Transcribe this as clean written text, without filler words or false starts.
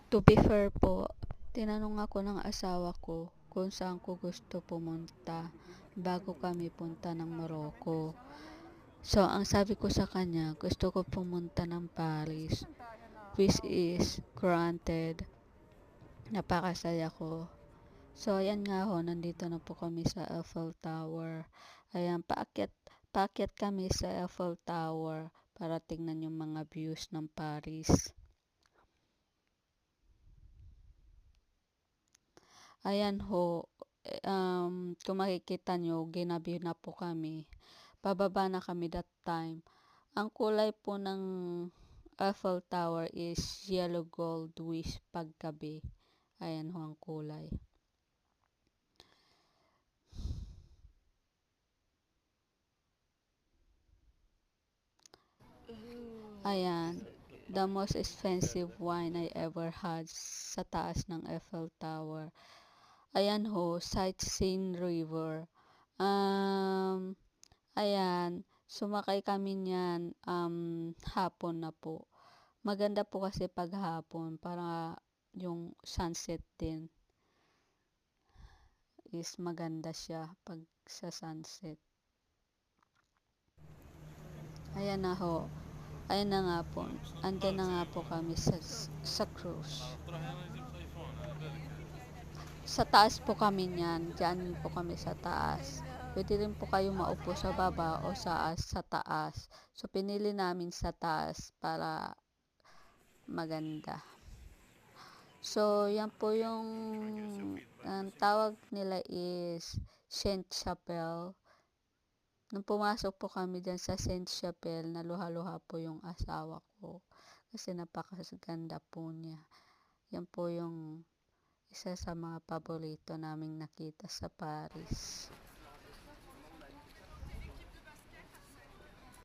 To be fair po, tinanong ako ng asawa ko kung saan ko gusto pumunta bago kami punta ng Morocco. So, ang sabi ko sa kanya, gusto ko pumunta ng Paris, which is granted. Napakasaya ko. So, ayan nga ho, nandito na po kami sa Eiffel Tower. Ayan, paakyat kami sa Eiffel Tower para tingnan yung mga views ng Paris. Ayan ho, kung makikita nyo, ginabi na po kami. Pababa na kami that time. Ang kulay po ng Eiffel Tower is yellow gold wish paggabi. Ayan ho ang kulay. Ayan, the most expensive wine I ever had sa taas ng Eiffel Tower. Ayan ho, sightseeing river. Ayan, sumakay kami niyan hapon na po. Maganda po kasi pag hapon para yung sunset din is maganda siya pag sa sunset. Ayan na ho. Ayan na nga po. Andyan na nga po kami sa cruise. Sa taas po kami niyan. Diyan po kami sa taas. Pwede rin po kayo maupo sa baba o sa taas. So, pinili namin sa taas para maganda. So, yan po yung ang tawag nila is Saint Chapelle. Nung pumasok po kami dyan sa Saint Chapelle, naluha-luha po yung asawa ko. Kasi napakaganda po niya. Yan po yung isa sa mga paborito naming nakita sa Paris.